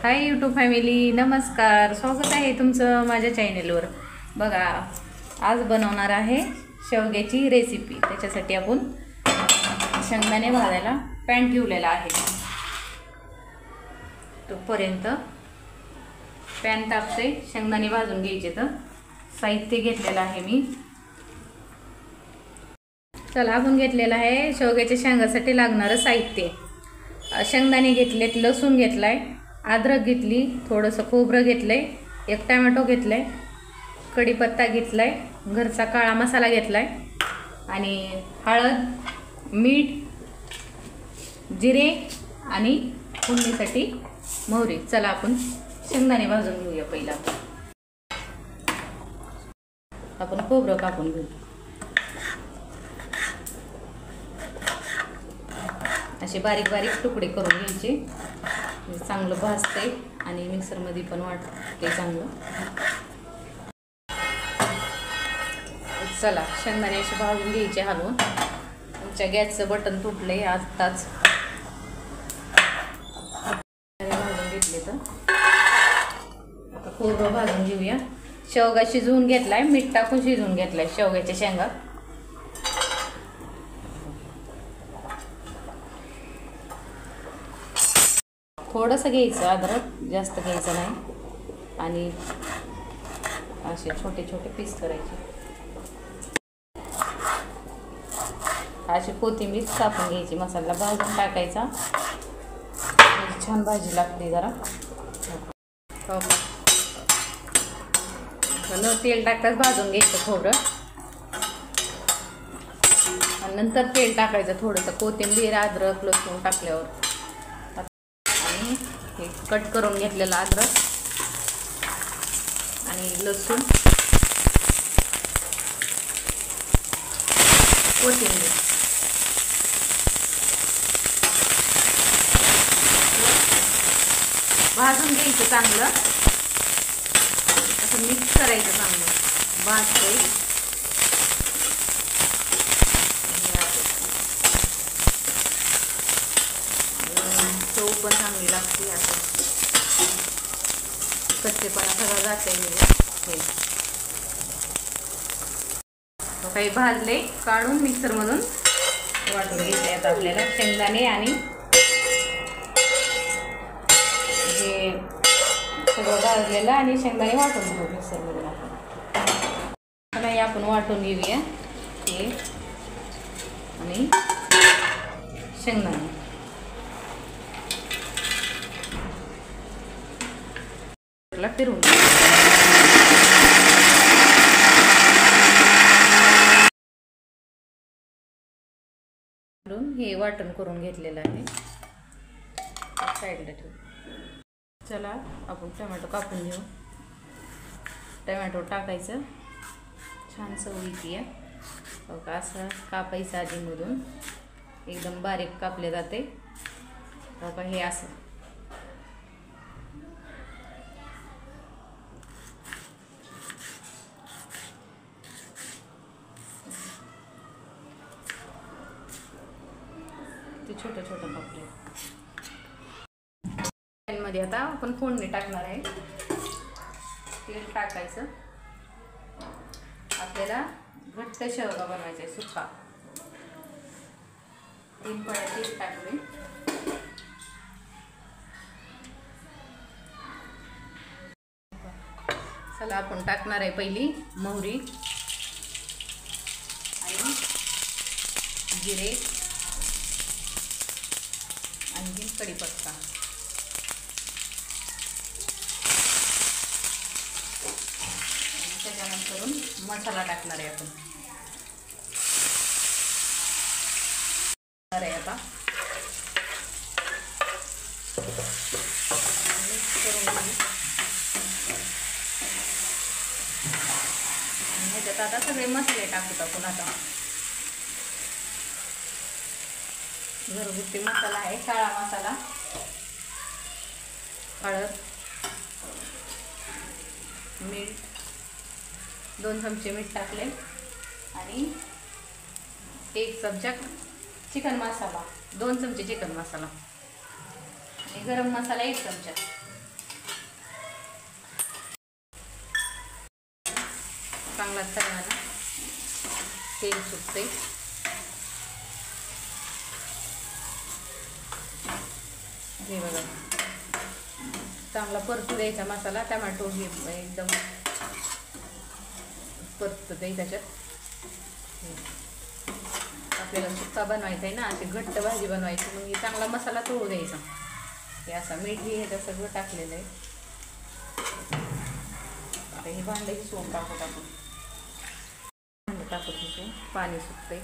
Hi YouTube family, नमस्कार. स्वागत आहे तुमचं माझ्या चॅनेलवर. बघा, आज बनवणार आहे शेवग्याची रेसिपी. त्याच्यासाठी आपण शेंगदाणे भाजायला पॅन ठेवलेला आहे. तोपर्यंत पॅन तापते, शेंगदाणे भाजून घ्यायचे. तर साहित्य घेतलेलं आहे मी. चला, आपण घेतलेलं आहे शेवग्याच्या शेंगासाठी लागणारं साहित्य. शेंगदाणे घेतलेत, लसूण घेतलाय, अद्रक घेतली, थोडंसं खोबरं घेतलंय, एक टोमॅटो घेतलाय, कढीपत्ता घेतलाय, घरचा काळा मसाला घेतलाय आणि हळद, मीठ, जिरे आणि फोडणीसाठी मोहरी. चला, आपण शेंगदाणे भाजून घेऊया. पहिला आपण खोबरं कापून घेऊ. असे बारीक बारीक तुकडे करून घ्यायचे. चांगलं भाजते आणि मिक्सरमध्ये पण वाटते चांगलं. चला, शेंगदाणे असे भाजून घ्यायचे हलवून. तुमच्या गॅसचं बटन तुटलंय आताच. भाजून घेतले. तर आता खोबरं भाजून घेऊया. शेवगा शिजवून घेतलाय, मीठ टाकून शिजवून घेतलाय शेवग्याच्या शेंगा. थोडंसं घ्यायचं अद्रक, जास्त घ्यायचं नाही. आणि असे छोटे छोटे पीस करायचे. अशी कोथिंबीर कापून घ्यायची, मसाला भाजून टाकायचा. छान भाजी लागते जरा. तेल टाकताच भाजून घ्यायचं खोबरं आणि नंतर तेल टाकायचं थोडंसं. कोथिंबीर, अद्रक, लसूण टाकल्यावर हे कट करून घेतलेलं अद्रक आणि लसूण, कोथिंबीर भाजून घ्यायचं चांगलं. असं मिक्स करायचं चांगलं. भाजतंय चव पण चांगली लागते. असं कच्चेपणा सगळं जाते. काही भाजले, काढून मिक्सरमधून वाटून घ्यायचे. आता आपल्याला शेंगदाणे आणि हे सगळं भाजलेलं आणि शेंगदाणे वाटून घेऊ मिक्सरमधून. आपण वाटून घेऊया हे आणि शेंगदाणे. फिरून हे वाटण करून घेतलेलं आहे. साईडला ठेवू. चला, आपण टोमॅटो कापून घेऊ. टोमॅटो टाकायचं. छान चव येते. असं कापायचं आधीमधून. एकदम बारीक कापले जाते. हे असं छोटं छोटं कापले. मध्ये आता आपण फोडणी टाकणार आहे. तेल टाकायचं. आपल्याला घट्ट शेवगा बनवायचा आहे, सुका. 3 पळ्या तेल टाकले. चला, आपण टाकणार आहे पहिली मोहरी आणि जिरे आणि कढीपत्ता. त्याच्यानंतर मसाला टाकणार आहे आपण. आता मिक्स करून घेऊ. ह्याच्यात आता सगळे मसाले टाकूत आपण. आता घरगुती मसाला आहे, काळा मसाला, हळद, मीठ, 2 चमचे मीठ टाकले आणि 1 चमचा चिकन मसाला, 2 चमचे चिकन मसाला आणि गरम मसाला 1 चमचा. चांगला तळला तेल सुटते. हे बघा चांगला परतू द्यायचा मसाला. टमाटो हे एकदम परतू द्यायचा त्याच्यात. आपल्याला सुक्का बनवायचा आहे ना, अशी घट्ट भाजी बनवायची, मग हे चांगला मसाला तळू द्यायचा. हे असा मीठ हे सगळं टाकलेलं आहे. आता हे भांडं हिसवून टाकू भांडं टाकत हिसवून पाणी सुटते.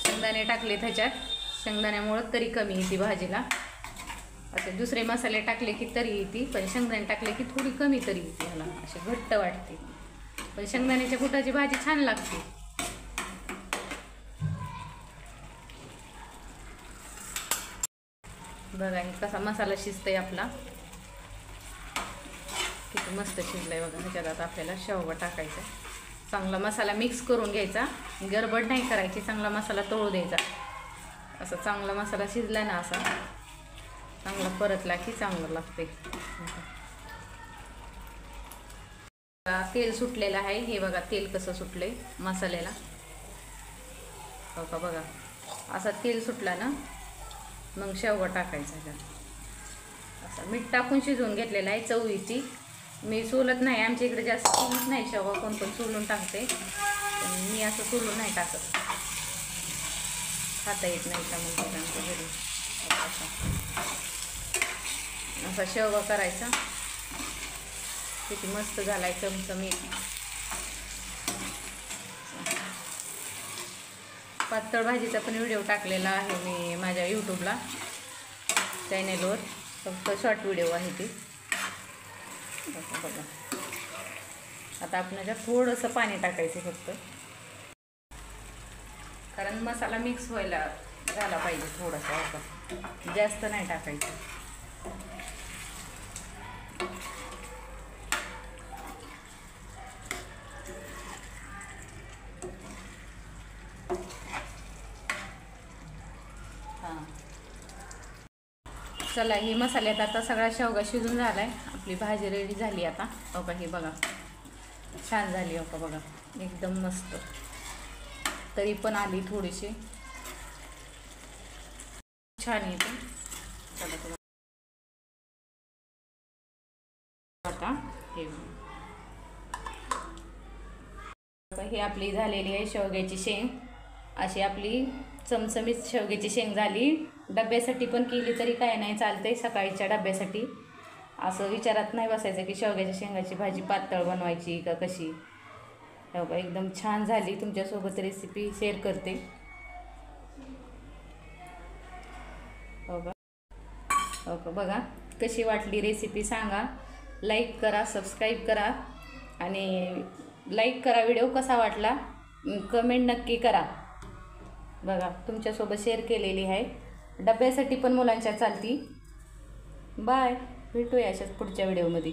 शेंगदाणे टाकले त्याच्यात. शेंगदाण्यामुळं तरी कमी येते भाजीला. असे दुसरे मसाले टाकले की तरी येते, पण शेंगदाणे टाकले की थोडी कमी तरी येते. ह्याला असे घट्ट वाटते, पण शेंगदाण्याच्या कुटाची भाजी छान लागते. बघा हे कसा मसाला शिजतोय आपला, किती मस्त शिजलाय बघा. ह्याच्यात आता आपल्याला शेवगा टाकायचा. चांगला मसाला मिक्स करून घ्यायचा, गडबड नाही करायची, चांगला मसाला तळू द्यायचा. असा चांगला मसाला शिजला ना, असा चांगला परतला की चांगलं लागते. तेल सुटलेलं आहे. हे बघा तेल कसं सुटलंय मसाल्याला. हो का बघा, असा तेल सुटला ना मग शेवगा टाकायचा. असं मीठ टाकून शिजवून घेतलेला आहे. चवीची मी सोलत नाही, आमच्या इकडे जास्त सोलत नाही शेवगा, कोण पण सोलून टाकते, पण मी असं सोलून नाही टाकत, खाता येत नाही का मग आमच्या घरी. असा शेवगा करायचा. किती मस्त झालाय चमचमीत. पातळ भाजीचा पण व्हिडिओ टाकलेला आहे मी माझ्या यूट्यूबला चॅनेलवर. फक्त शॉर्ट व्हिडिओ आहे ती. बघा आता आपण याच्यात थोडंसं पाणी टाकायचं फक्त, कारण मसाला मिक्स व्हायला झाला पाहिजे थोडासा, जास्त नाही टाकायचं. चला ही मसाल्यात आता सगळा शेवगा शिजून झालाय. आपली भाजी रेडी झाली आता. हो का, हे बघा छान झाली. हो का बघा, एकदम मस्त. तरी पण आली थोडीशी, छान येते. चला आता हे आपली झालेली आहे शेवग्याची शेंग. अशी आपली चमचमीत शेवग्याची शेंग झाली. डब्यासाठी पण केली तरी काय नाही, चालतंय. सकाळच्या डब्यासाठी असं विचारात नाही बसायचं की शेवग्याच्या शेंगाची भाजी पातळ बनवायची का कशी. हो का, एकदम छान झाली. तुमच्यासोबत रेसिपी शेअर करते. हो का बघा कशी वाटली रेसिपी सांगा. लाईक करा, सबस्क्राईब करा आणि लाईक करा. व्हिडिओ कसा वाटला कमेंट नक्की करा. बघा तुमच्यासोबत शेअर केलेली आहे. डब्यासाठी पण मुलांच्या चालती. बाय, भेटूया अशाच पुढच्या व्हिडिओमध्ये.